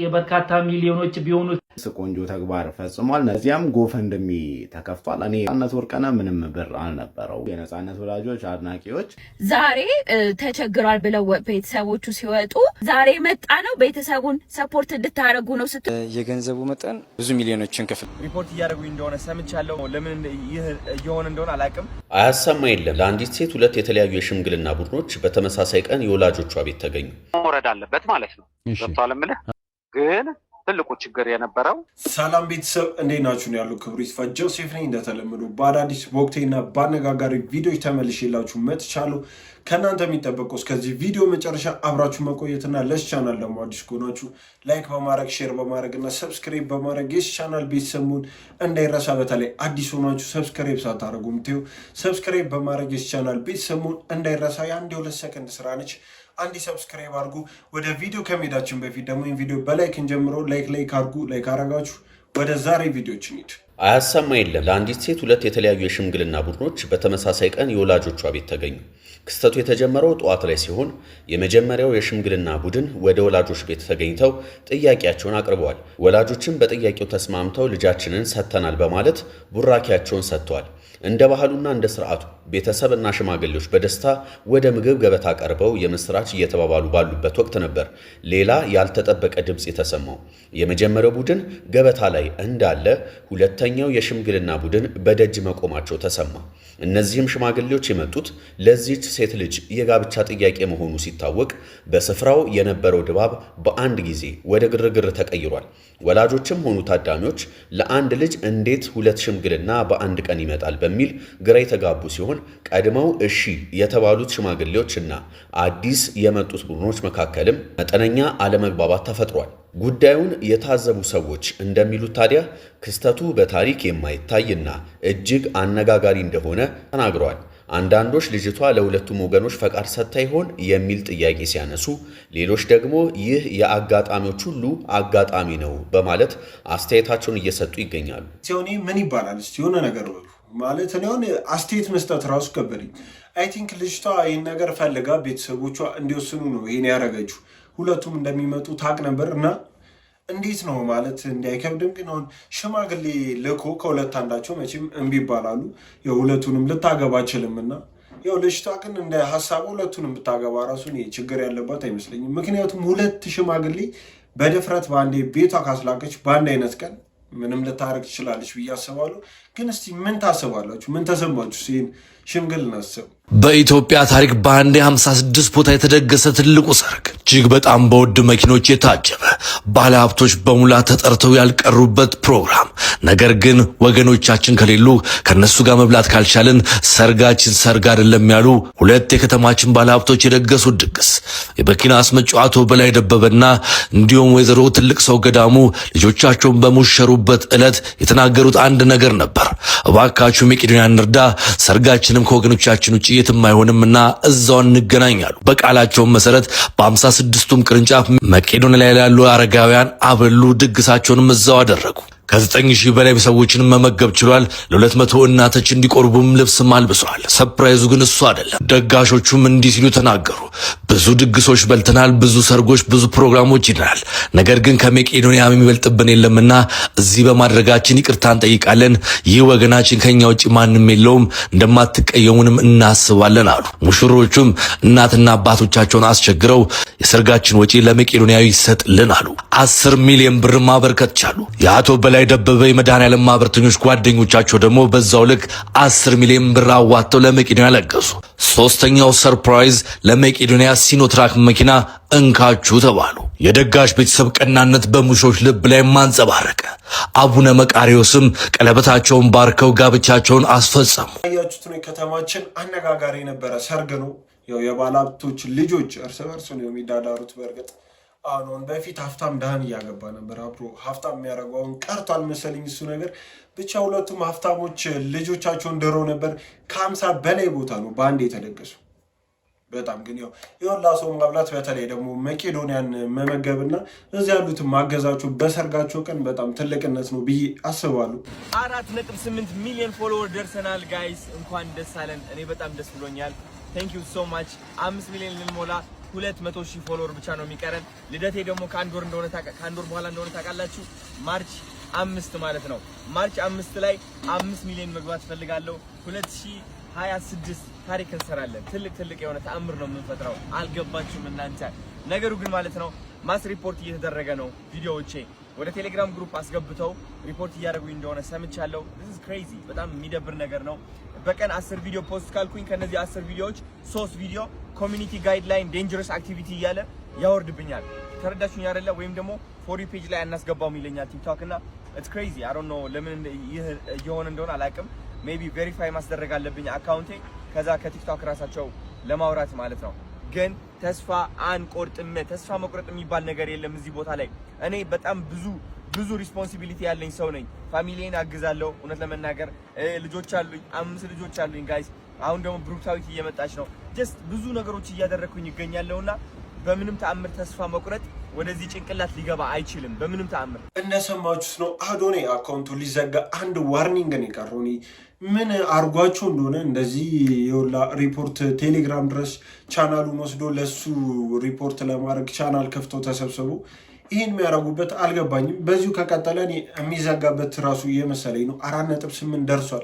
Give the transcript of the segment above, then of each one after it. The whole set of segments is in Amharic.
የበርካታ ሚሊዮኖች ቢሆኑ ቆንጆ ተግባር ፈጽሟል። ነዚያም ጎፈንድሚ ተከፍቷል። እኔ ነጻነት ወርቅነህ ምንም ብር አልነበረው። የነጻነት ወላጆች አድናቂዎች ዛሬ ተቸግሯል ብለው ቤተሰቦቹ ሲወጡ ዛሬ መጣ ነው ቤተሰቡን ሰፖርት እንድታረጉ ነው ስትል የገንዘቡ መጠን ብዙ ሚሊዮኖችን ክፍል ሪፖርት እያደረጉኝ እንደሆነ ሰምቻለሁ። ለምን ይህ እየሆነ እንደሆነ አላውቅም። አያሰማ የለም። ለአንዲት ሴት ሁለት የተለያዩ የሽምግልና ቡድኖች በተመሳሳይ ቀን የወላጆቿ ቤት ተገኙ። መውረድ አለበት ማለት ነው። ገብቷል እምልህ ግን ትልቁ ችግር የነበረው ሰላም ቤተሰብ እንዴት ናችሁ? ነው ያለው ክብሩ ይስፋ ጆሴፍ ነኝ። እንደተለመደው በአዳዲስ በወቅቴና በአነጋጋሪ ቪዲዮዎች ተመልሼላችሁ መጥቻለሁ። ከእናንተ የሚጠበቀው እስከዚህ ቪዲዮ መጨረሻ አብራችሁ መቆየትና ለዚህ ቻናል ደግሞ አዲስ ከሆናችሁ ላይክ በማድረግ ሼር በማድረግ እና ሰብስክራይብ በማድረግ የዚህ ቻናል ቤተሰቡን እንዳይረሳ። በተለይ አዲስ ሆናችሁ ሰብስክራይብ ሳታደርጉ ምትዩ ሰብስክራይብ በማድረግ የዚህ ቻናል ቤተሰቡን እንዳይረሳ። የአንድ የሁለት ሰከንድ ስራ ነች። አንዲ ሰብስክራይብ አድርጉ። ወደ ቪዲዮ ከመሄዳችን በፊት ደግሞ ይሄን ቪዲዮ በላይክ እንጀምሮ ላይክ አድርጉ። ላይክ አረጋችሁ ወደ ዛሬ ቪዲዮች እንሂድ። አያሰማ የለም። ለአንዲት ሴት ሁለት የተለያዩ የሽምግልና ቡድኖች በተመሳሳይ ቀን የወላጆቿ ቤት ተገኙ። ክስተቱ የተጀመረው ጠዋት ላይ ሲሆን የመጀመሪያው የሽምግልና ቡድን ወደ ወላጆች ቤት ተገኝተው ጥያቄያቸውን አቅርበዋል። ወላጆችም በጥያቄው ተስማምተው ልጃችንን ሰጥተናል በማለት ቡራኪያቸውን ሰጥተዋል። እንደ ባህሉና እንደ ስርዓቱ ቤተሰብና ሽማግሌዎች በደስታ ወደ ምግብ ገበታ ቀርበው የምስራች እየተባባሉ ባሉበት ወቅት ነበር ሌላ ያልተጠበቀ ድምጽ የተሰማው። የመጀመሪያው ቡድን ገበታ ላይ እንዳለ ሁለተኛው የሽምግልና ቡድን በደጅ መቆማቸው ተሰማ። እነዚህም ሽማግሌዎች የመጡት ለዚህች ሴት ልጅ የጋብቻ ጥያቄ መሆኑ ሲታወቅ በስፍራው የነበረው ድባብ በአንድ ጊዜ ወደ ግርግር ተቀይሯል። ወላጆችም ሆኑ ታዳሚዎች ለአንድ ልጅ እንዴት ሁለት ሽምግልና በአንድ ቀን ይመጣል በሚል ግራ የተጋቡ ሲሆን ቀድመው እሺ የተባሉት ሽማግሌዎችና አዲስ የመጡት ቡድኖች መካከልም መጠነኛ አለመግባባት ተፈጥሯል። ጉዳዩን የታዘቡ ሰዎች እንደሚሉት ታዲያ ክስተቱ በታሪክ የማይታይና እጅግ አነጋጋሪ እንደሆነ ተናግረዋል። አንዳንዶች ልጅቷ ለሁለቱም ወገኖች ፈቃድ ሰጥታ ይሆን የሚል ጥያቄ ሲያነሱ፣ ሌሎች ደግሞ ይህ የአጋጣሚዎች ሁሉ አጋጣሚ ነው በማለት አስተያየታቸውን እየሰጡ ይገኛሉ። ሲሆን ምን ይባላል እስቲ የሆነ ነገር በሉ ማለት ነው። አስተያየት መስጠት ራሱ ከበደኝ። አይ ቲንክ ልጅቷ ይህን ነገር ፈልጋ ቤተሰቦቿ እንዲወስኑ ነው ይሄን ያደረገችው። ሁለቱም እንደሚመጡ ታቅ ነበር እና እንዴት ነው ማለት እንዳይከብድም። ግን አሁን ሽማግሌ ልኮ ከሁለት አንዳቸው መቼም እምቢ ይባላሉ። የሁለቱንም ልታገባ አይችልም እና ያው ልጅቷ ግን እንደ ሀሳቡ ሁለቱንም ብታገባ ራሱ ችግር ያለባት አይመስለኝም። ምክንያቱም ሁለት ሽማግሌ በድፍረት በአንዴ ቤቷ ካስላቀች በአንድ አይነት ቀን ምንም ልታረግ ትችላለች ብዬ አስባለሁ። ግን እስቲ ምን ታስባላችሁ? ምን ተሰማችሁ ሲል ሽምግልና አሰቡ? በኢትዮጵያ ታሪክ በአንዴ 56 ቦታ የተደገሰ ትልቁ ሰርግ፣ እጅግ በጣም በውድ መኪኖች የታጀበ ባለሀብቶች በሙላ ተጠርተው ያልቀሩበት ፕሮግራም። ነገር ግን ወገኖቻችን ከሌሉ ከነሱ ጋር መብላት ካልቻለን ሰርጋችን ሰርግ አይደለም ያሉ ሁለት የከተማችን ባለሀብቶች የደገሱት ድግስ የመኪና አስመጪው አቶ በላይ ደበበና እንዲሁም ወይዘሮ ትልቅ ሰው ገዳሙ ልጆቻቸውን በሙሸሩበት ዕለት የተናገሩት አንድ ነገር ነበር። እባካችሁ መቄዶንያ እንርዳ፣ ሰርጋችንም ከወገኖቻችን ውጪ የትም አይሆንምና እዛው እንገናኛሉ። በቃላቸው መሰረት በ56ቱም ቅርንጫፍ መቄዶንያ ላይ ያሉ አረጋውያን አበሉ፣ ድግሳቸውንም እዛው አደረጉ። ከ9,000 በላይ ሰዎችን መመገብ ችሏል። ለ200 እናቶች እንዲቆርቡም ልብስም አልብሰዋል። ሰርፕራይዙ ግን እሱ አይደለም። ደጋሾቹም እንዲህ ሲሉ ተናገሩ። ብዙ ድግሶች በልተናል፣ ብዙ ሰርጎች፣ ብዙ ፕሮግራሞች ይደናል። ነገር ግን ከመቄዶንያ የሚበልጥብን የለምና እዚህ በማድረጋችን ይቅርታ እንጠይቃለን። ይህ ወገናችን ከኛ ውጪ ማንም የለውም፣ እንደማትቀየሙንም እናስባለን አሉ። ሙሽሮቹም እናትና አባቶቻቸውን አስቸግረው የሰርጋችን ወጪ ለመቄዶንያ ይሰጥልን አሉ። 10 ሚሊዮን ብር ማበርከት ቻሉ። የአቶ በላይ ደበበ የመድኃኔዓለም ማህበርተኞች ጓደኞቻቸው ደግሞ በዛው ልክ 10 ሚሊዮን ብር አዋጥተው ለመቄዶንያ ለገሱ። ሶስተኛው ሰርፕራይዝ ለመቄዶንያ ሲኖትራክ መኪና እንካችሁ ተባሉ። የደጋሽ ቤተሰብ ቀናነት በሙሾች ልብ ላይ ማንጸባረቀ። አቡነ መቃሪዎስም ቀለበታቸውን ባርከው ጋብቻቸውን አስፈጸሙ። ያያችሁት ነው ከተማችን አነጋጋሪ የነበረ ሰርግ ነው። ያው የባለሀብቶች ልጆች እርስ በርስ ነው የሚዳዳሩት። በእርግጥ አሁን በፊት ሀብታም ደሃን እያገባ ነበር አብሮ ሀብታም የሚያደርገውን ቀርቷል መሰለኝ እሱ ነገር። ብቻ ሁለቱም ሀብታሞች ልጆቻቸውን ድሮ ነበር። ከ50 በላይ ቦታ ነው በአንድ የተደገሱ። በጣም ግን ያው የወላ ሰው ማብላት በተለይ ደግሞ መቄዶንያን መመገብና እዚህ ያሉትን ማገዛቸው በሰርጋቸው ቀን በጣም ትልቅነት ነው ብዬ አስባለሁ። 4.8 ሚሊዮን ፎሎወር ደርሰናል ጋይስ፣ እንኳን ደስ አለን። እኔ በጣም ደስ ብሎኛል። ቴንክ ዩ ሶ ማች። 5 ሚሊዮን ልንሞላ 200,000 ፎሎወር ብቻ ነው የሚቀረን። ልደቴ ደግሞ ከአንድ ወር በኋላ እንደሆነ ታውቃላችሁ። ማርች 5 ማለት ነው። ማርች 5 ላይ 5 ሚሊዮን መግባት ፈልጋለሁ። 2026 ታሪክ እንሰራለን። ትልቅ የሆነ ተአምር ነው የምንፈጥረው። አልገባችሁም እናንተ? ነገሩ ግን ማለት ነው ማስ ሪፖርት እየተደረገ ነው። ቪዲዮዎቼ ወደ ቴሌግራም ግሩፕ አስገብተው ሪፖርት እያደረጉኝ እንደሆነ ሰምቻለሁ። this is crazy በጣም የሚደብር ነገር ነው። በቀን 10 ቪዲዮ ፖስት ካልኩኝ ከነዚህ 10 ቪዲዮዎች 3 ቪዲዮ ኮሚኒቲ ጋይድላይን ዴንጀረስ አክቲቪቲ እያለ ያወርድብኛል። ተረዳችሁኝ አይደለ? ወይም ደግሞ ፎር ዩ ፔጅ ላይ አናስገባውም ይለኛል ቲክቶክ እና it's crazy I don't know ለምን ይህ እየሆነ እንደሆነ አላውቅም። ሜቢ ቬሪፋይ ማስደረግ አለብኝ አካውንቴ ከዛ ከቲክቶክ ራሳቸው ለማውራት ማለት ነው። ግን ተስፋ አንቆርጥም። ተስፋ መቁረጥ የሚባል ነገር የለም እዚህ ቦታ ላይ። እኔ በጣም ብዙ ሪስፖንሲቢሊቲ ያለኝ ሰው ነኝ። ፋሚሊዬን አግዛለሁ። እውነት ለመናገር ልጆች አሉኝ፣ 5 ልጆች አሉኝ ጋይስ። አሁን ደግሞ ብሩክታዊት እየመጣች ነው። ጀስት ብዙ ነገሮች እያደረኩኝ ይገኛለሁና በምንም ተአምር ተስፋ መቁረጥ ወደዚህ ጭንቅላት ሊገባ አይችልም። በምንም ተአምር እንደሰማችሁት ነው። አዶኔ አካውንቱ ሊዘጋ አንድ ዋርኒንግ ነው የቀረው። ምን አርጓቸው እንደሆነ እንደዚህ የወላ ሪፖርት ቴሌግራም ድረስ ቻናሉን ወስዶ ለሱ ሪፖርት ለማድረግ ቻናል ከፍተው ተሰብስበው ይህን የሚያደርጉበት አልገባኝም። በዚሁ ከቀጠለ የሚዘጋበት ራሱ እየመሰለኝ ነው። 4.8 ደርሷል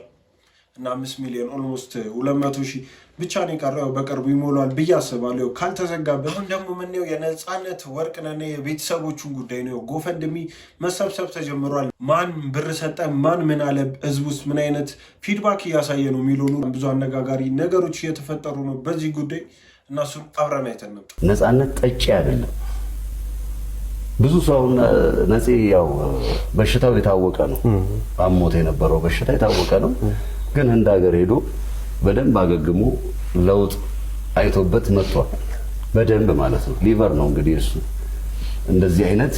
እና 5 ሚሊዮን ኦልሞስት 200,000 ብቻ ነው የቀረው። በቅርቡ ይሞላል ብዬ አስባለሁ ካልተዘጋበት። አሁን ደግሞ የምናየው የነፃነት ወርቅነህ የቤተሰቦቹን ጉዳይ ነው። ጎፈንድሚ መሰብሰብ ተጀምሯል። ማን ብር ሰጠ፣ ማን ምን አለ፣ ህዝብ ውስጥ ምን አይነት ፊድባክ እያሳየ ነው የሚሉኑ ብዙ አነጋጋሪ ነገሮች እየተፈጠሩ ነው በዚህ ጉዳይ። እናሱን አብረን አይተን ነበር። ነፃነት ጠጪ አይደለም። ብዙ ሰው ነፂ ያው በሽታው የታወቀ ነው። አሞት የነበረው በሽታ የታወቀ ነው። ግን ህንድ ሀገር ሄዶ በደንብ አገግሞ ለውጥ አይቶበት መጥቷል። በደንብ ማለት ነው። ሊቨር ነው እንግዲህ እሱ እንደዚህ አይነት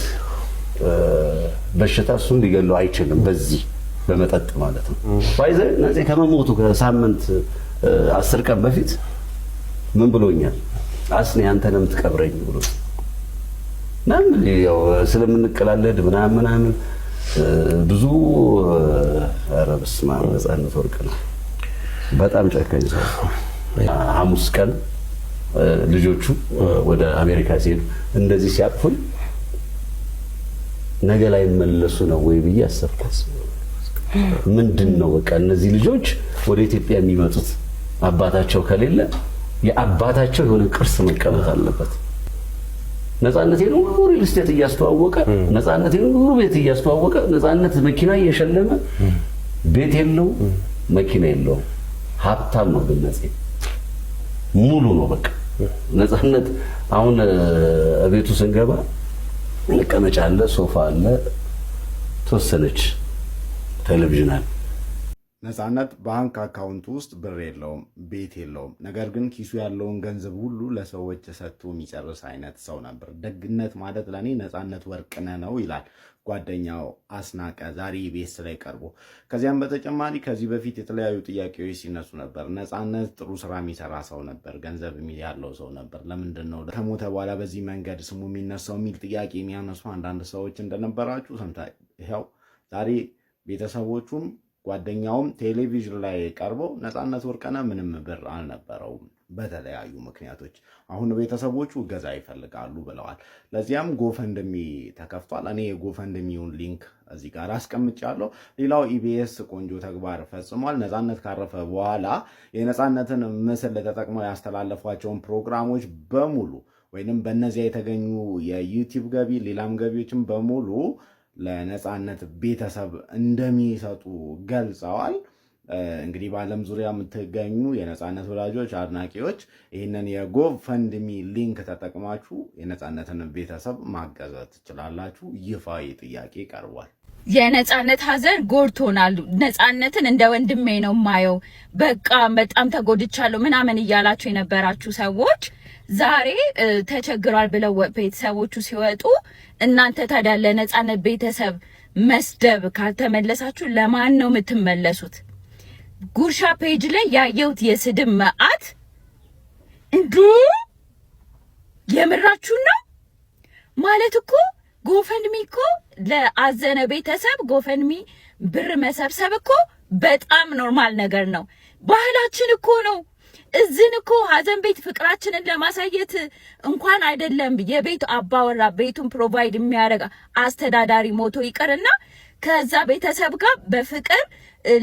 በሽታ እሱን ሊገለው አይችልም በዚህ በመጠጥ ማለት ነው። ባይዘ ነፂ ከመሞቱ ከሳምንት 10 ቀን በፊት ምን ብሎኛል? አስኔ አንተንም ትቀብረኝ ብሎ ምናምን ያው ስለምንቀላለድ ምናምን ብዙ ኧረ በስመ አብ ነፃነት ወርቅነህ በጣም ጨካኝ ሰው። ሐሙስ ቀን ልጆቹ ወደ አሜሪካ ሲሄዱ እንደዚህ ሲያቅፉኝ ነገ ላይ መለሱ ነው ወይ ብዬ አሰብኩት። ምንድነው በቃ እነዚህ ልጆች ወደ ኢትዮጵያ የሚመጡት አባታቸው ከሌለ የአባታቸው የሆነ ቅርስ መቀመጥ አለበት። ነፃነቴን ሁሉ ሪል ስቴት እያስተዋወቀ ነፃነቴን ሁሉ ቤት እያስተዋወቀ ነፃነት መኪና እየሸለመ ቤት የለው መኪና የለው ሀብታም ነው። ግን ነፂ ሙሉ ነው በቃ ነፃነት። አሁን ቤቱ ስንገባ መቀመጫ አለ፣ ሶፋ አለ፣ ተወሰነች ቴሌቪዥን አለ። ነፃነት ባንክ አካውንት ውስጥ ብር የለውም፣ ቤት የለውም። ነገር ግን ኪሱ ያለውን ገንዘብ ሁሉ ለሰዎች ሰጥቶ የሚጨርስ አይነት ሰው ነበር። ደግነት ማለት ለኔ ነፃነት ወርቅነህ ነው ይላል ጓደኛው አስናቀ ዛሬ ኢቢኤስ ላይ ቀርቦ። ከዚያም በተጨማሪ ከዚህ በፊት የተለያዩ ጥያቄዎች ሲነሱ ነበር። ነፃነት ጥሩ ስራ የሚሰራ ሰው ነበር፣ ገንዘብ ያለው ሰው ነበር። ለምንድን ነው ከሞተ በኋላ በዚህ መንገድ ስሙ የሚነሳው የሚል ጥያቄ የሚያነሱ አንዳንድ ሰዎች እንደነበራችሁ ሰምታ ይኸው ዛሬ ቤተሰቦቹም ጓደኛውም ቴሌቪዥን ላይ ቀርቦ ነፃነት ወርቅነህ ምንም ብር አልነበረውም በተለያዩ ምክንያቶች አሁን ቤተሰቦቹ እገዛ ይፈልጋሉ ብለዋል። ለዚያም ጎፈንድሚ ተከፍቷል። እኔ የጎፈንድሚውን ሊንክ እዚህ ጋር አስቀምጫለሁ። ሌላው ኢቢኤስ ቆንጆ ተግባር ፈጽሟል። ነፃነት ካረፈ በኋላ የነፃነትን ምስል ተጠቅመው ያስተላለፏቸውን ፕሮግራሞች በሙሉ ወይንም በእነዚያ የተገኙ የዩቲዩብ ገቢ ሌላም ገቢዎችን በሙሉ ለነፃነት ቤተሰብ እንደሚሰጡ ገልጸዋል። እንግዲህ በዓለም ዙሪያ የምትገኙ የነፃነት ወዳጆች፣ አድናቂዎች ይህንን የጎፈንድሚ ሊንክ ተጠቅማችሁ የነፃነትን ቤተሰብ ማገዝ ትችላላችሁ። ይፋዊ ጥያቄ ቀርቧል። የነፃነት ሀዘን ጎድቶናል። ነፃነትን እንደ ወንድሜ ነው ማየው። በቃ በጣም ተጎድቻለሁ ምናምን እያላችሁ የነበራችሁ ሰዎች ዛሬ ተቸግሯል ብለው ቤተሰቦቹ ሲወጡ እናንተ ታዲያ ለነፃነት ቤተሰብ መስደብ ካልተመለሳችሁ ለማን ነው የምትመለሱት? ጉርሻ ፔጅ ላይ ያየሁት የስድብ መዓት እንዱ የምራችሁ ነው ማለት እኮ ጎፈንድሚ እኮ ለአዘነ ቤተሰብ ጎፈንድሚ ብር መሰብሰብ እኮ በጣም ኖርማል ነገር ነው። ባህላችን እኮ ነው። እዝን እኮ ሀዘን ቤት ፍቅራችንን ለማሳየት እንኳን አይደለም የቤቱ አባወራ ቤቱን ፕሮቫይድ የሚያደርግ አስተዳዳሪ ሞቶ ይቀርና ከዛ ቤተሰብ ጋር በፍቅር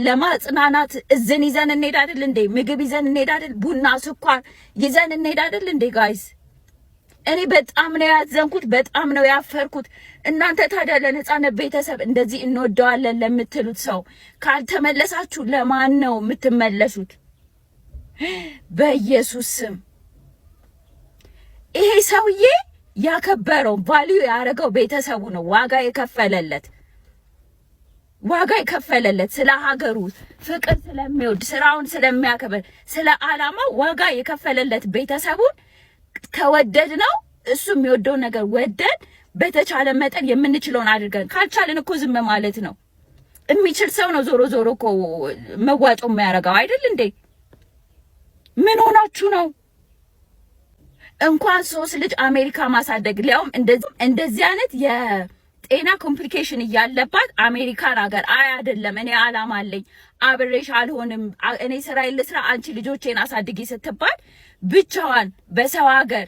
ለማጽናናት እዝን ይዘን እንሄድ አይደል እንዴ? ምግብ ይዘን እንሄድ አይደል? ቡና ስኳር ይዘን እንሄድ አይደል እንዴ? ጋይስ እኔ በጣም ነው ያዘንኩት፣ በጣም ነው ያፈርኩት። እናንተ ታዲያ ለነጻነት ቤተሰብ እንደዚህ እንወደዋለን ለምትሉት ሰው ካልተመለሳችሁ ለማን ነው የምትመለሱት? በኢየሱስ ስም ይሄ ሰውዬ ያከበረው ቫልዩ ያደረገው ቤተሰቡ ነው። ዋጋ የከፈለለት ስለ ሀገሩ ፍቅር ስለሚወድ ስራውን ስለሚያከብር ስለ ዓላማው ዋጋ የከፈለለት ቤተሰቡን ከወደድ ነው እሱ የሚወደው ነገር ወደን በተቻለ መጠን የምንችለውን አድርገን ካልቻለን እኮ ዝም ማለት ነው። የሚችል ሰው ነው ዞሮ ዞሮ እኮ መዋጮ የሚያደርገው አይደል እንዴ? ምን ሆናችሁ ነው? እንኳን 3 ልጅ አሜሪካ ማሳደግ ሊያውም እንደዚህ አይነት የጤና ኮምፕሊኬሽን እያለባት አሜሪካን ሀገር አይደለም እኔ ዓላማ አለኝ አብሬሽ አልሆንም እኔ ስራዬን ልስራ አንቺ ልጆቼን አሳድጊ ስትባል ብቻዋን በሰው ሀገር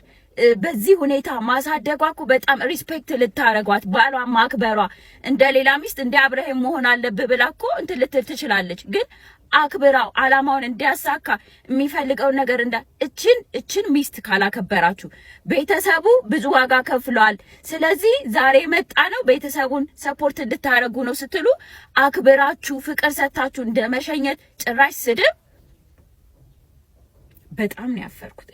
በዚህ ሁኔታ ማሳደጓ እኮ በጣም ሪስፔክት ልታረጓት ባሏን ማክበሯ እንደ ሌላ ሚስት እንደ አብርሃም መሆን አለብህ ብላ እኮ እንትን ልትል ትችላለች። ግን አክብራው ዓላማውን እንዲያሳካ የሚፈልገው ነገር እችን ሚስት ካላከበራችሁ ቤተሰቡ ብዙ ዋጋ ከፍሏል። ስለዚህ ዛሬ መጣ ነው ቤተሰቡን ሰፖርት እንድታረጉ ነው ስትሉ አክብራችሁ ፍቅር ሰታችሁ እንደመሸኘት ጭራሽ ስድብ በጣም ነው ያፈርኩት።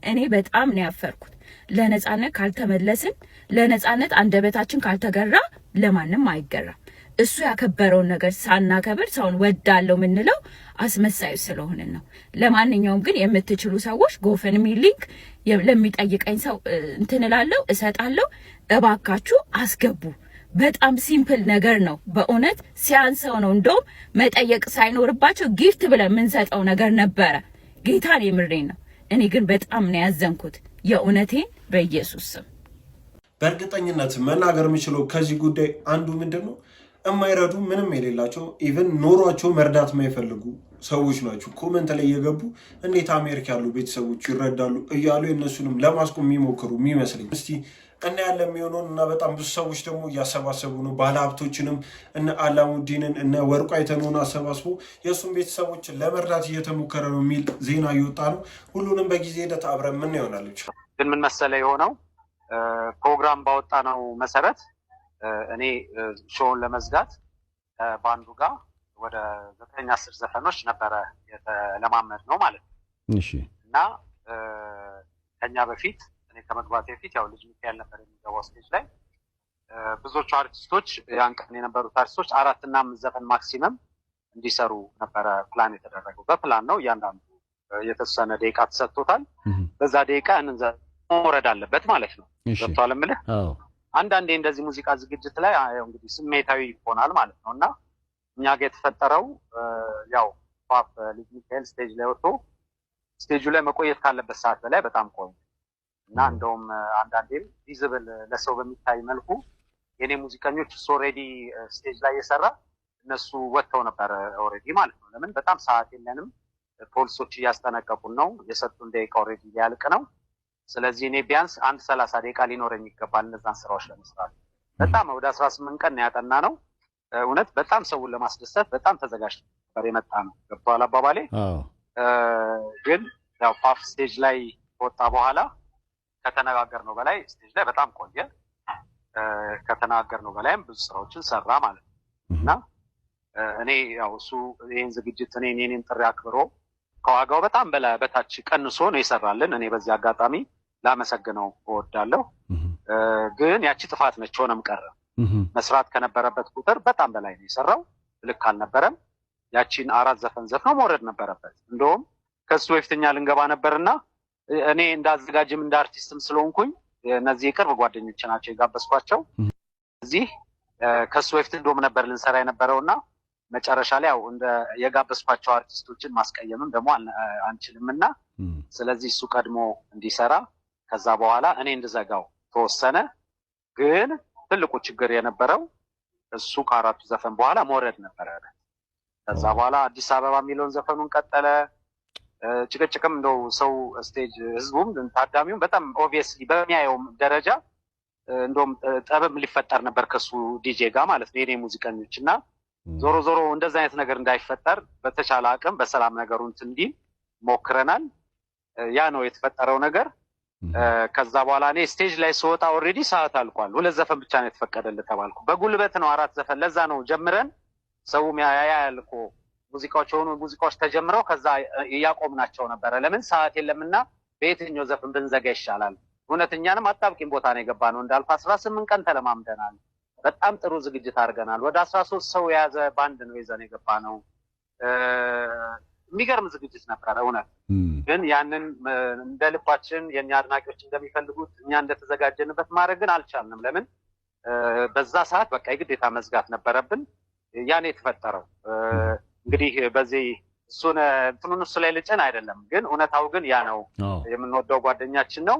እኔ በጣም ነው ያፈርኩት። ለነጻነት ካልተመለስን ለነጻነት አንደበታችን ካልተገራ ለማንም አይገራም። እሱ ያከበረውን ነገር ሳናከብር ሰውን ወዳለው ምንለው አስመሳዩ ስለሆነ ነው። ለማንኛውም ግን የምትችሉ ሰዎች ጎፈንሚ ሊንክ ለሚጠይቀኝ ሰው እንትንላለሁ እሰጣለሁ። እባካችሁ አስገቡ። በጣም ሲምፕል ነገር ነው። በእውነት ሲያንሰው ነው እንደውም መጠየቅ ሳይኖርባቸው ጊፍት ብለን የምንሰጠው ነገር ነበረ። ጌታን የምሬን ነው። እኔ ግን በጣም ነው ያዘንኩት የእውነቴን በኢየሱስ ስም። በእርግጠኝነት መናገር የምችለው ከዚህ ጉዳይ አንዱ ምንድነው የማይረዱ ምንም የሌላቸው ኢቭን ኖሯቸው መርዳት የማይፈልጉ ሰዎች ናቸው። ኮመንት ላይ እየገቡ እንዴት አሜሪካ ያሉ ቤተሰቦች ይረዳሉ እያሉ የእነሱንም ለማስቆም የሚሞክሩ የሚመስለኝ። እስቲ እና ያለ የሚሆነውን እና በጣም ብዙ ሰዎች ደግሞ እያሰባሰቡ ነው። ባለሀብቶችንም እነ አላሙዲንን እነ ወርቁ አይተነውን አሰባስቦ የእሱን ቤተሰቦችን ለመርዳት እየተሞከረ ነው የሚል ዜና እየወጣ ነው። ሁሉንም በጊዜ ሂደት አብረን ምን ይሆናለች። ግን ምን መሰለ የሆነው ፕሮግራም ባወጣ ነው መሰረት እኔ ሾውን ለመዝጋት ባንዱ ጋር ወደ 9-10 ዘፈኖች ነበረ የተለማመድ ነው ማለት ነው። እሺ። እና ከኛ በፊት እኔ ከመግባቴ በፊት ያው ልጅ ሚካኤል ነበር የሚገባው ስቴጅ ላይ። ብዙዎቹ አርቲስቶች ያን ቀን የነበሩት አርቲስቶች 4 እና 5 ዘፈን ማክሲመም እንዲሰሩ ነበረ ፕላን የተደረገው። በፕላን ነው እያንዳንዱ የተወሰነ ደቂቃ ተሰጥቶታል። በዛ ደቂቃ መውረድ አለበት ማለት ነው። ገብቶሃል የምልህ? አንዳንዴ እንደዚህ ሙዚቃ ዝግጅት ላይ እንግዲህ ስሜታዊ ይሆናል ማለት ነው። እና እኛ ጋር የተፈጠረው ያው ፓፕ ልጅ ሚካኤል ስቴጅ ላይ ወጥቶ ስቴጁ ላይ መቆየት ካለበት ሰዓት በላይ በጣም ቆየ እና እንደውም አንዳንዴም ቪዚብል ለሰው በሚታይ መልኩ የኔ ሙዚቀኞች ኦልሬዲ ስቴጅ ላይ የሰራ እነሱ ወጥተው ነበር ኦልሬዲ ማለት ነው። ለምን በጣም ሰዓት የለንም፣ ፖሊሶች እያስጠነቀቁን ነው፣ የሰጡን ደቂቃ ኦልሬዲ ሊያልቅ ነው። ስለዚህ እኔ ቢያንስ 1-30 ደቂቃ ሊኖረኝ ይገባል እነዛን ስራዎች ለመስራት። በጣም ወደ 18 ቀን ያጠና ነው። እውነት በጣም ሰውን ለማስደሰት በጣም ተዘጋጅቶ ነበር የመጣ ነው። ገብቶሃል አባባሌ? ግን ያው ፓፍ ስቴጅ ላይ ከወጣ በኋላ ከተነጋገርነው በላይ ስቴጅ ላይ በጣም ቆየ። ከተነጋገርነው በላይም ብዙ ስራዎችን ሰራ ማለት ነው። እና እኔ ያው እሱ ይሄን ዝግጅት እኔን ጥሪ አክብሮ ከዋጋው በጣም በታች ቀንሶ ነው የሰራልን። እኔ በዚህ አጋጣሚ ላመሰግነው እወዳለሁ። ግን ያቺ ጥፋት ነች፣ ሆነም ቀረ። መስራት ከነበረበት ቁጥር በጣም በላይ ነው የሰራው። ልክ አልነበረም። ያቺን 4 ዘፈን ዘፍነው መውረድ ነበረበት። እንደውም ከሱ በፊትኛ ልንገባ ነበርና እኔ እንዳዘጋጅም እንደ አርቲስትም ስለሆንኩኝ እነዚህ የቅርብ ጓደኞች ናቸው የጋበዝኳቸው። እዚህ ከሱ በፊት እንደውም ነበር ልንሰራ የነበረውና መጨረሻ ላይ ያው እንደ የጋበዝኳቸው አርቲስቶችን ማስቀየምም ደግሞ አንችልምና ስለዚህ እሱ ቀድሞ እንዲሰራ ከዛ በኋላ እኔ እንድዘጋው ተወሰነ። ግን ትልቁ ችግር የነበረው እሱ ከ4ቱ ዘፈን በኋላ መውረድ ነበረ። ከዛ በኋላ አዲስ አበባ የሚለውን ዘፈኑን ቀጠለ። ጭቅጭቅም እንደው ሰው ስቴጅ ህዝቡም ታዳሚውም በጣም ኦብቪየስሊ በሚያየው ደረጃ እንደውም ጠብም ሊፈጠር ነበር ከሱ ዲጄ ጋር ማለት ነው የኔ ሙዚቀኞች እና ዞሮ ዞሮ እንደዛ አይነት ነገር እንዳይፈጠር በተቻለ አቅም በሰላም ነገሩን እንዲል ሞክረናል። ያ ነው የተፈጠረው ነገር። ከዛ በኋላ እኔ ስቴጅ ላይ ስወጣ ኦልሬዲ ሰዓት አልቋል። 2 ዘፈን ብቻ ነው የተፈቀደልህ ተባልኩ። በጉልበት ነው 4 ዘፈን። ለዛ ነው ጀምረን ሰውም ያያል እኮ ሙዚቃዎች ተጀምረው ከዛ ያቆምናቸው ነበረ። ለምን ሰዓት የለምና በየትኛው ዘፈን ብንዘጋ ይሻላል። እውነተኛንም አጣብቂኝ ቦታ ነው የገባነው። እንዳልኩ 18 ቀን ተለማምደናል። በጣም ጥሩ ዝግጅት አድርገናል። ወደ 13 ሰው የያዘ ባንድ ነው ይዘን የገባነው። የሚገርም ዝግጅት ነበረ እውነት። ግን ያንን እንደ ልባችን የኛ አድናቂዎች እንደሚፈልጉት እኛ እንደተዘጋጀንበት ማድረግ ግን አልቻልንም። ለምን በዛ ሰዓት በቃ የግዴታ መዝጋት ነበረብን። ያን የተፈጠረው እንግዲህ በዚህ እንትኑን እሱ ላይ ልጭን አይደለም፣ ግን እውነታው ግን ያ ነው። የምንወደው ጓደኛችን ነው።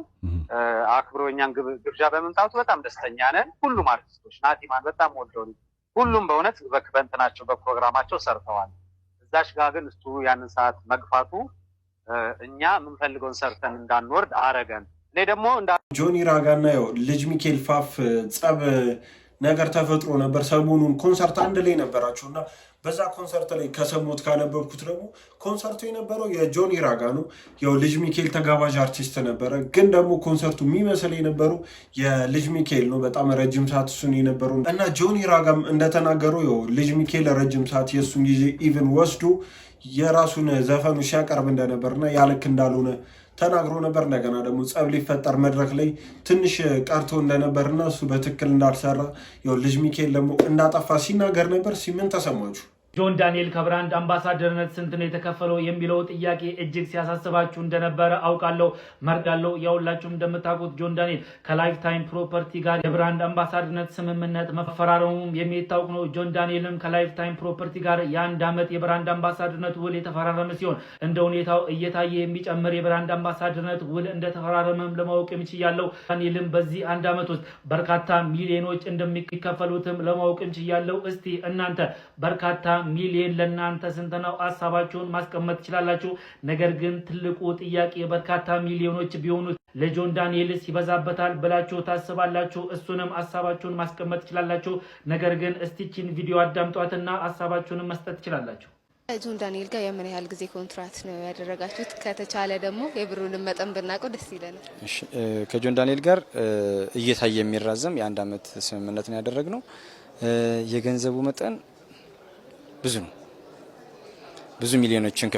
አክብሮ እኛን ግብዣ በመምጣቱ በጣም ደስተኛ ነን። ሁሉም አርቲስቶች ናቲማን በጣም ወደው ሁሉም በእውነት በእንትናቸው በፕሮግራማቸው ሰርተዋል። እዛሽ ጋር ግን እሱ ያንን ሰዓት መግፋቱ እኛ የምንፈልገውን ሰርተን እንዳንወርድ አረገን። እኔ ደግሞ ጆኒ ራጋና ያው ልጅ ሚካኤል ፋፍ ጸብ ነገር ተፈጥሮ ነበር። ሰሞኑን ኮንሰርት አንድ ላይ ነበራቸውና በዛ ኮንሰርት ላይ ከሰሞት ካነበብኩት ደግሞ ኮንሰርቱ የነበረው የጆኒ ራጋ ነው። ያው ልጅ ሚካኤል ተጋባዥ አርቲስት ነበረ፣ ግን ደግሞ ኮንሰርቱ የሚመስል የነበረው የልጅ ሚካኤል ነው። በጣም ረጅም ሰዓት እሱን የነበረው እና ጆኒ ራጋም እንደተናገረው ያው ልጅ ሚካኤል ረጅም ሰዓት የእሱን ጊዜ ኢቨን ወስዶ የራሱን ዘፈኑ ሲያቀርብ እንደነበርና ያልክ እንዳልሆነ ተናግሮ ነበር። እንደገና ደግሞ ጸብ ሊፈጠር መድረክ ላይ ትንሽ ቀርቶ እንደነበርና እሱ በትክክል እንዳልሰራ ያው ልጅ ሚካኤል ደግሞ እንዳጠፋ ሲናገር ነበር። ምን ተሰማችሁ? ጆን ዳንኤል ከብራንድ አምባሳደርነት ስንት ነው የተከፈለው የሚለው ጥያቄ እጅግ ሲያሳስባችሁ እንደነበረ አውቃለሁ፣ መርዳለሁ። ያውላችሁም እንደምታውቁት ጆን ዳንኤል ከላይፍ ታይም ፕሮፐርቲ ጋር የብራንድ አምባሳደርነት ስምምነት መፈራረሙም የሚታወቅ ነው። ጆን ዳንኤልም ከላይፍ ታይም ፕሮፐርቲ ጋር የ1 ዓመት የብራንድ አምባሳደርነት ውል የተፈራረመ ሲሆን እንደ ሁኔታው እየታየ የሚጨምር የብራንድ አምባሳደርነት ውል እንደተፈራረመም ለማወቅ የምችያለሁ። ዳንኤልም በዚህ 1 ዓመት ውስጥ በርካታ ሚሊዮኖች እንደሚከፈሉትም ለማወቅ የምችያለሁ። እስቲ እናንተ በርካታ ሚሊዮን ለእናንተ ስንት ነው? ሀሳባችሁን ማስቀመጥ ትችላላችሁ። ነገር ግን ትልቁ ጥያቄ በርካታ ሚሊዮኖች ቢሆኑት ለጆን ዳንኤልስ ይበዛበታል ብላችሁ ታስባላችሁ? እሱንም ሀሳባችሁን ማስቀመጥ ትችላላችሁ። ነገር ግን እስቲችን ቪዲዮ አዳምጧትና ሀሳባችሁን መስጠት ትችላላችሁ። ጆን ዳንኤል ጋር የምን ያህል ጊዜ ኮንትራት ነው ያደረጋችሁት? ከተቻለ ደግሞ የብሩንም መጠን ብናውቀው ደስ ይለናል። እሺ፣ ከጆን ዳንኤል ጋር እየታየ የሚራዘም የ1 ዓመት ስምምነት ነው ያደረግነው። የገንዘቡ መጠን ብዙ ነው። ብዙ ሚሊዮኖችን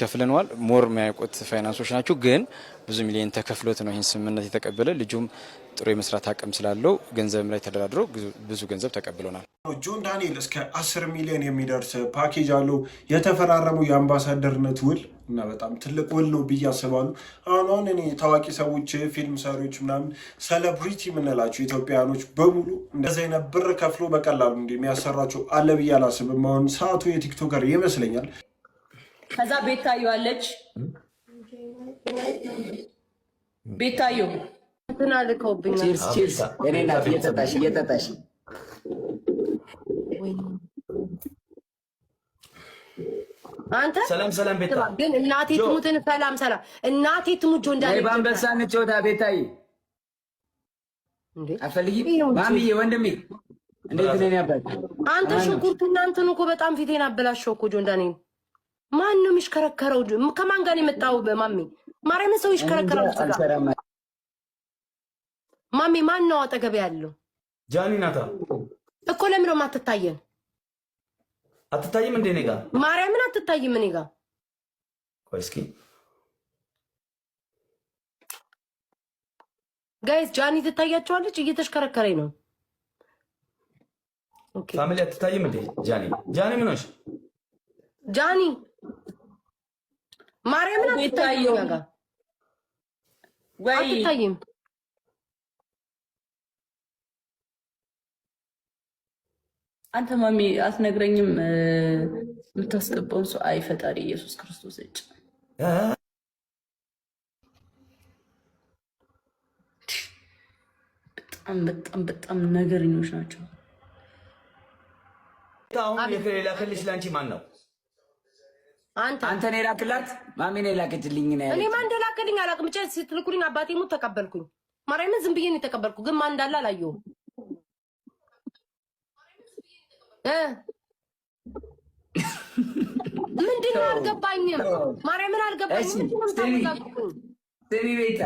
ከፍለነዋል። ሞር የሚያውቁት ፋይናንሶች ናቸው። ግን ብዙ ሚሊዮን ተከፍሎት ነው ይህን ስምምነት የተቀበለ። ልጁም ጥሩ የመስራት አቅም ስላለው ገንዘብ ላይ ተደራድሮ ብዙ ገንዘብ ተቀብሎናል። ጆን ዳንኤል እስከ 10 ሚሊዮን የሚደርስ ፓኬጅ አለው የተፈራረመው የአምባሳደርነት ውል እና በጣም ትልቅ ውል ነው ብዬ አስባለሁ። አሁን እኔ ታዋቂ ሰዎች፣ ፊልም ሰሪዎች ምናምን ሴሌብሪቲ የምንላቸው ኢትዮጵያውያኖች በሙሉ እንደዚህ አይነት ብር ከፍሎ በቀላሉ እንደሚያሰራቸው አለ ብዬ አላስብም። አሁን ሰዓቱ የቲክቶከር ይመስለኛል። ከዛ ቤታዮ አለች። ቤታዮ እንትና ልከውብኛል። ቺርስ እኔ ናት እየጠጣሽ አንተ ሰላም ቤታ ግን እናቴ ትሙትን ሰላም እናቴ ትሙት ጆን ዳንኤል ባንበሳ እንጫወታ ቤታዬ እንዴ አፈልጊ ማሚዬ ወንድሜ እንዴት ነኝ አባት አንተ ሽንኩርቱ እናንተን እኮ በጣም ፊቴን አበላሸው እኮ ጆን ዳንኤል ማን ነው የሚሽከረከረው? ከማን ጋር የመጣው? ማሚ ማርያም ሰው ይሽከረከራል። ማሚ ማን ነው አጠገብ ያለው? ጃኒ ናታ እኮ ለምን ነው የማትታየን? አትታይም እንዴ? እኔ ጋር ማርያምን አትታይም። እኔ ጋር ቆይ እስኪ ጋይስ ጃኒ ትታያቸዋለች። እየተሽከረከረኝ ነው። ኦኬ ፋሚሊ አትታይም እንዴ? ጃኒ ምን ሆነሽ? ጃኒ ማርያምን አትታይም። ወይ አትታይም። አንተ ማሚ አትነግረኝም? የምታስገባውን ሰው አይ ፈጣሪ ኢየሱስ ክርስቶስ እጭ በጣም ነገረኞች ናቸው። አሁን የሌላ ክልሽ ላንቺ ማን ነው? አንተ ነው የላክላት ማሚ ነው የላከችልኝ ነው ያለች። እኔ ማን እንደላከልኝ አላውቅም። ብቻ ስትልኩልኝ አባቴ ሙት ተቀበልኩኝ። ማርያምን ዝም ብዬ ነው የተቀበልኩ፣ ግን ማን እንዳለ አላየሁም። ምንድን ነው አልገባኝም። ማርያምን አልገባኝም። ስሚ ቤታ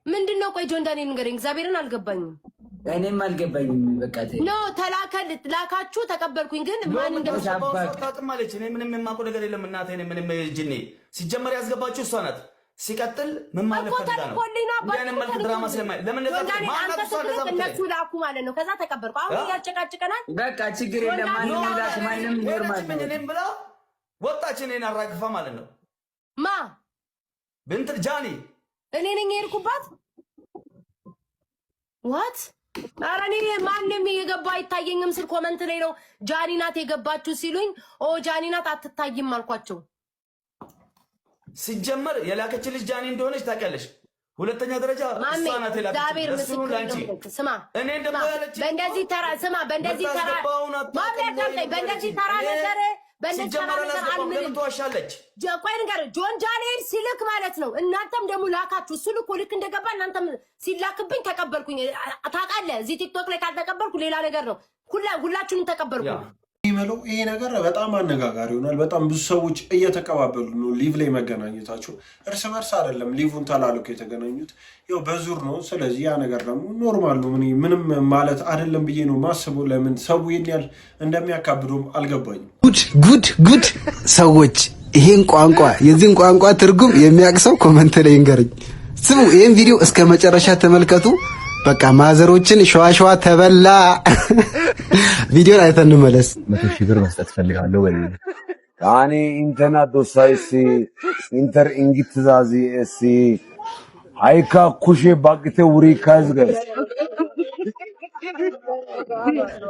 ምንድን ነው? ቆይ ጆን ዳንኤል ንገረኝ። እግዚአብሔርን አልገባኝም። እኔም አልገባኝም። በቃ ኖ ላካችሁ ተቀበልኩኝ፣ ግን ማን እንደማለች እኔ ምንም የማውቀው ነገር የለም። እናቴ እኔ ምንም ጅኔ ሲጀመር ያስገባችሁ እሷ ናት። ሲቀጥል ምን ማለት ፈልጋ ነው? ያንን መልክ ድራማ ስለማይ ለምን እነሱ ላኩ ማለት ነው። ከዛ ተቀበልኩ። አሁን ያጨቃጭቀናል። በቃ ችግር የለም። ማንም ላክ ማንም ኖርማል ነው። እኔም ብላ ወጣች። እኔን አራግፋ ማለት ነው። ማ ብንት ጃኒ እኔ ነኝ የሄድኩባት። ዋት ኧረ እኔ ማንም የገባ አይታየኝም ስል ኮመንት ላይ ነው ጃኒ ናት የገባችሁ ሲሉኝ፣ ኦ ጃኒ ናት አትታይም አልኳቸው። ሲጀመር የላከችልሽ ጃኒ እንደሆነች ታውቂያለሽ። ሁለተኛ ደረጃ እሷ ናት የላከችልሽ። ስማ እኔ እንደማለች በእንደዚህ ተራ ስማ በእንደዚህ ተራ በእንደዚህ ተራ ነገር ቆይ ንገር ጆን ዳንኤል ሲልክ ማለት ነው። እናንተም ደግሞ ላካችሁ። እሱ ልኮ ልክ እንደገባ እናንተም ሲላክብኝ ተቀበልኩኝ። ታውቃለህ እዚህ ቲክቶክ ላይ ካልተቀበልኩ ሌላ ነገር ነው። ሁላችሁንም ተቀበልኩ። የሚለው ይሄ ነገር በጣም አነጋጋሪ ይሆናል። በጣም ብዙ ሰዎች እየተቀባበሉ ነው ሊቭ ላይ መገናኘታቸው። እርስ በርስ አይደለም ሊቭን ተላልኮ የተገናኙት ያው በዙር ነው። ስለዚህ ያ ነገር ደግሞ ኖርማል ነው። ምንም ማለት አይደለም ብዬ ነው ማስበው። ለምን ሰው ይሄን ያህል እንደሚያካብዱም አልገባኝም። ጉድ ሰዎች ይሄን ቋንቋ የዚህን ቋንቋ ትርጉም የሚያውቅ ሰው ኮመንት ላይ ይንገርኝ። ስሙ ይሄን ቪዲዮ እስከ መጨረሻ ተመልከቱ። በቃ ማዘሮችን ሸዋሸዋ ተበላ። ቪዲዮን አይተን እንመለስ። 100,000 ብር መስጠት ፈልጋለሁ ወይ ታኒ ኢንተርና ዶሳይሲ ኢንተር እንግትዛዚ እሲ አይካ ኩሼ ባቅቴ ውሪ ካዝገስ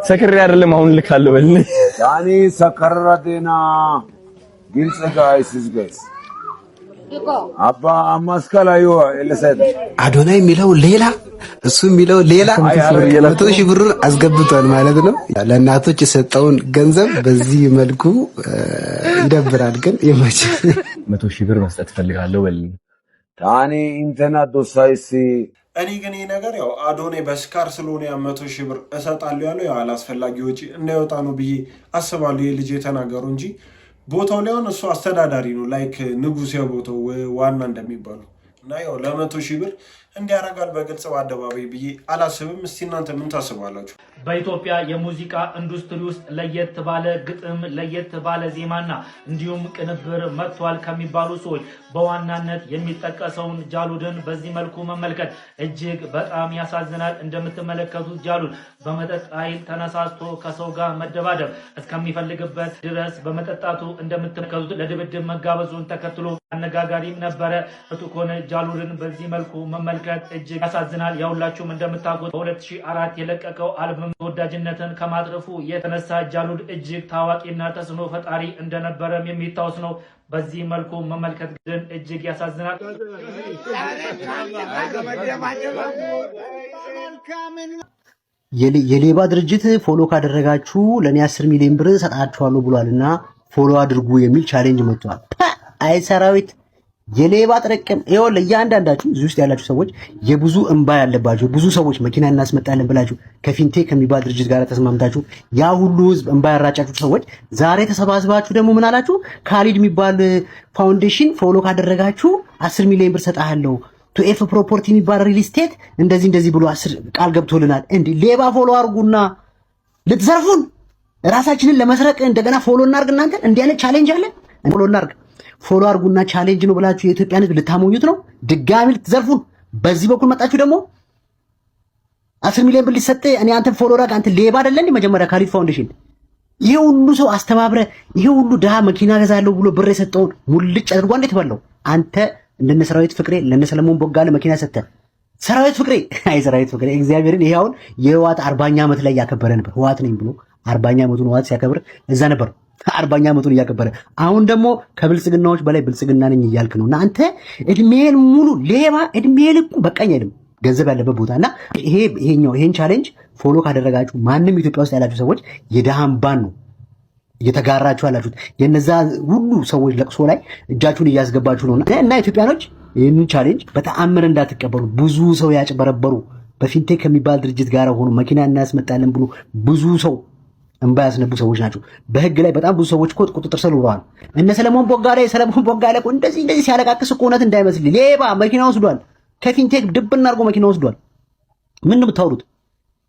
ሰክሬ አይደለም አሁን ልካለሁ በል ታኒ ሰከረራቴና ግልጽ ጋይስ ገስ አባ አማስካላዩ ለሰድ አዶናይ የሚለው ሌላ እሱ የሚለው ሌላ 100,000 ብር አስገብቷል ማለት ነው። ለእናቶች የሰጠውን ገንዘብ በዚህ መልኩ ይደብራል። ግን ይመች 100,000 ብር መስጠት ፈልጋለሁ በል ታኒ ኢንተርና ዶሳይሲ እኔ ግን ይሄ ነገር ያው አዶናይ በስካር ስለሆነ 100,000 ብር እሰጣለሁ ያለው ያው አላስፈላጊ ወጪ እንዳይወጣ ነው ብዬ አስባለሁ። የልጅ የተናገሩ እንጂ ቦታው ላይ ሆነ እሱ አስተዳዳሪ ነው። ላይክ ንጉስ የቦታው ዋና እንደሚባሉ እና ያው ለ100,000 ብር እንዲያረጋል በግልጽ በአደባባይ ብዬ አላስብም። እስቲ እናንተ ምን ታስባላችሁ? በኢትዮጵያ የሙዚቃ ኢንዱስትሪ ውስጥ ለየት ባለ ግጥም ለየት ባለ ዜማና እንዲሁም ቅንብር መጥቷል ከሚባሉ ሰዎች በዋናነት የሚጠቀሰውን ጃሉድን በዚህ መልኩ መመልከት እጅግ በጣም ያሳዝናል። እንደምትመለከቱት ጃሉድ በመጠጥ ኃይል ተነሳስቶ ከሰው ጋር መደባደብ እስከሚፈልግበት ድረስ በመጠጣቱ እንደምትመለከቱት ለድብድብ መጋበዙን ተከትሎ አነጋጋሪም ነበረ። እቱኮነ ጃሉድን በዚህ መልኩ መመልከት እጅግ ያሳዝናል። ያውላችሁም እንደምታውቁት በ2004 የለቀቀው አልበም ተወዳጅነትን ከማትረፉ የተነሳ ጃሉድ እጅግ ታዋቂና ተጽዕኖ ፈጣሪ እንደነበረም የሚታወስ ነው። በዚህ መልኩ መመልከት ግን እጅግ ያሳዝናል። የሌባ ድርጅት ፎሎ ካደረጋችሁ ለኔ 10 ሚሊዮን ብር ሰጣችኋለሁ ብሏልና ፎሎ አድርጉ የሚል ቻሌንጅ መጥቷል። አይ ሰራዊት የሌባ ጥርቅም ይወል እያንዳንዳችሁ እዚህ ውስጥ ያላችሁ ሰዎች የብዙ እንባ ያለባችሁ ብዙ ሰዎች መኪና እናስመጣለን ብላችሁ ከፊንቴክ ከሚባል ድርጅት ጋር ተስማምታችሁ ያ ሁሉ ህዝብ እንባ ያራጫችሁ ሰዎች ዛሬ ተሰባስባችሁ ደግሞ ምን አላችሁ? ካሊድ የሚባል ፋውንዴሽን ፎሎ ካደረጋችሁ 10 ሚሊዮን ብር ሰጣለሁ ቱኤፍ ፕሮፐርቲ የሚባል ሪል ስቴት እንደዚህ ብሎ 10 ቃል ገብቶልናል። እንዴ ሌባ ፎሎ አርጉና ልትዘርፉን ራሳችንን ለመስረቅ እንደገና ፎሎ እናርግ። እናንተ እንዲህ አይነት ቻሌንጅ አለ። ፎሎ እናርግ ፎሎ አርጉና ቻሌንጅ ነው ብላችሁ የኢትዮጵያን ህዝብ ልታሞኙት ነው። ድጋሚ ልትዘርፉን በዚህ በኩል መጣችሁ። ደግሞ 10 ሚሊዮን ብር ሊሰጥ እኔ አንተ ፎሎ አርግ። አንተ ሌባ አይደለ እንዴ? መጀመሪያ ካሊድ ፋውንዴሽን ይሄ ሁሉ ሰው አስተባብረ ይሄ ሁሉ ድሃ መኪና ገዛለሁ ብሎ ብር የሰጠውን ሙልጭ አድርጓ እንዴት ተበላው? አንተ እንደነ ሰራዊት ፍቅሬ ለነ ሰለሞን ቦጋለ መኪና ሰጠ። ሰራዊት ፍቅሬ አይ ሰራዊት ፍቅሬ እግዚአብሔርን ይሄ አሁን የህወሓት 40ኛ ዓመት ላይ ያከበረ ነበር። ህወሓት ነኝ ብሎ 40ኛ ዓመቱን ህወሓት ሲያከብር እዛ ነበር 40ኛ ዓመቱን እያከበረ። አሁን ደግሞ ከብልጽግናዎች በላይ ብልጽግና ነኝ እያልክ ነው። እና አንተ እድሜን ሙሉ ሌባ እድሜን ልኩ በቃኝ አይደለም ገንዘብ ያለበት ቦታና ይሄን ቻሌንጅ ፎሎ ካደረጋችሁ ማንም ኢትዮጵያ ውስጥ ያላችሁ ሰዎች የደሃን ባን ነው እየተጋራችሁ ያላችሁት የነዛ ሁሉ ሰዎች ለቅሶ ላይ እጃችሁን እያስገባችሁ ነውና እና ኢትዮጵያኖች ይህንን ቻሌንጅ በተአምር እንዳትቀበሉ። ብዙ ሰው ያጭበረበሩ በፊንቴክ ከሚባል ድርጅት ጋር ሆኖ መኪና እናስመጣለን ብሎ ብዙ ሰው እንባ ያስነቡ ሰዎች ናቸው። በህግ ላይ በጣም ብዙ ሰዎች እኮ ቁጥጥር ስር ውለዋል። እነ ሰለሞን ቦጋለ እንደዚህ ሲያለቃቅስ እኮ እውነት እንዳይመስል ሌባ መኪና ወስዷል። ከፊንቴክ ድብና አድርጎ መኪና ወስዷል። ምን ነው የምታወሩት?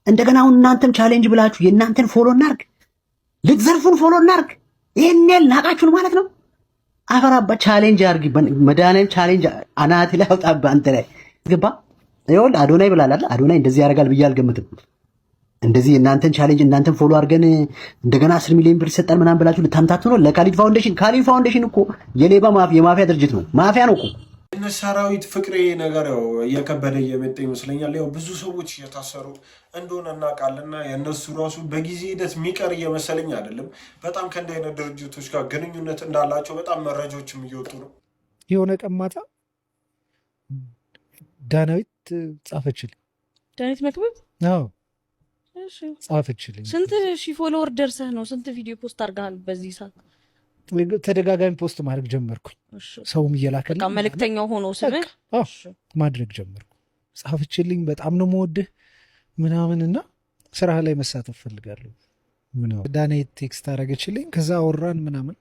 እንደገና አሁን እናንተም ቻሌንጅ ብላችሁ የእናንተን ፎሎ እናርግ፣ ልትዘርፉን ፎሎ እናርግ። ይሄን ያህል ናቃችሁን ማለት ነው። አፈራባ ቻሌንጅ አርግ፣ መድኃኒዓለም ቻሌንጅ አናት ላይ አውጣብህ አንተ ላይ ገባ። ይኸውልህ አዶናይ ብላል አይደል? አዶናይ እንደዚህ ያደርጋል ብዬ አልገምትም። እንደዚህ እናንተን ቻሌንጅ እናንተን ፎሎ አድርገን እንደገና 10 ሚሊዮን ብር ይሰጣል ምናምን ብላችሁ ልታምታቱ ነው ለካሊድ ፋውንዴሽን። ካሊድ ፋውንዴሽን እኮ የሌባ የማፊያ ድርጅት ነው፣ ማፊያ ነው እኮ። እነ ሰራዊት ፍቅሬ ነገር ያው እየከበደ እየመጣ ይመስለኛል። ያው ብዙ ሰዎች እየታሰሩ እንደሆነ እናውቃለንና የእነሱ ራሱ በጊዜ ሂደት የሚቀር እየመሰለኝ አይደለም። በጣም ከእንዲህ አይነት ድርጅቶች ጋር ግንኙነት እንዳላቸው በጣም መረጃዎችም እየወጡ ነው። የሆነ ቀን ማታ ዳናዊት ጻፈችልኝ። ዳናዊት መክብብ? አዎ ጻፈችልኝ። ስንት ሺህ ፎሎወር ደርሰህ ነው? ስንት ቪዲዮ ፖስት አድርገሃል በዚህ ሰዓት? ተደጋጋሚ ፖስት ማድረግ ጀመርኩ። ሰውም እየላከልኝ በቃ መልእክተኛው ሆኖ ስምህ ማድረግ ጀመርኩ። ጻፈችልኝ። በጣም ነው የምወድህ ምናምንና ስራ ላይ መሳተፍ ፈልጋለሁ ምናምን። ዳናዊት ቴክስት አደረገችልኝ። ከዛ አወራን ምናምን።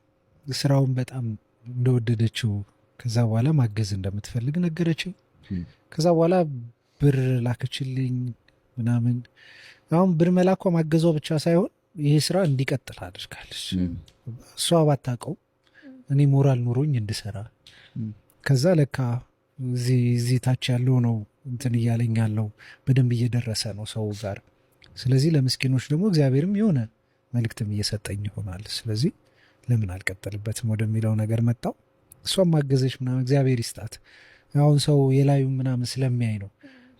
ስራውን በጣም እንደወደደችው ከዛ በኋላ ማገዝ እንደምትፈልግ ነገረችኝ። ከዛ በኋላ ብር ላከችልኝ ምናምን። አሁን ብር መላኳ ማገዟ ብቻ ሳይሆን ይሄ ስራ እንዲቀጥል አድርጋለች። እሷ ባታውቀው እኔ ሞራል ኖሮኝ እንድሰራ። ከዛ ለካ እዚህ ታች ያለው ነው እንትን እያለኝ ያለው በደንብ እየደረሰ ነው ሰው ጋር። ስለዚህ ለምስኪኖች ደግሞ እግዚአብሔርም የሆነ መልእክትም እየሰጠኝ ይሆናል። ስለዚህ ለምን አልቀጠልበትም ወደሚለው ነገር መጣው። እሷም ማገዘች ምናምን እግዚአብሔር ይስጣት። አሁን ሰው የላዩ ምናምን ስለሚያይ ነው።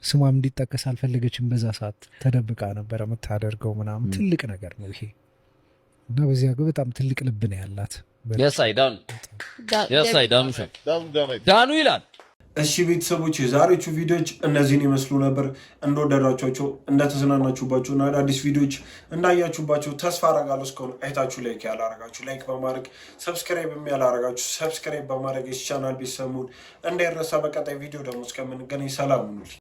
ስሟም እንዲጠቀስ አልፈለገችም። በዛ ሰዓት ተደብቃ ነበረ የምታደርገው ምናምን። ትልቅ ነገር ነው ይሄ እና በዚያ በጣም ትልቅ ልብ ነው ያላት። ዳኑ ይላል። እሺ ቤተሰቦች የዛሬዎቹ ቪዲዮዎች እነዚህን ይመስሉ ነበር። እንደወደዳችኋቸው እንደተዝናናችሁባቸው እና አዳዲስ ቪዲዮዎች እንዳያችሁባቸው ተስፋ አረጋለሁ። እስካሁን አይታችሁ ላይክ ያላረጋችሁ ላይክ በማድረግ ሰብስክራይብ ያላረጋችሁ ሰብስክራይብ በማድረግ የቻናል ቤተሰቡን እንዳይረሳ። በቀጣይ ቪዲዮ ደግሞ እስከምንገናኝ ሰላም ሁኑ።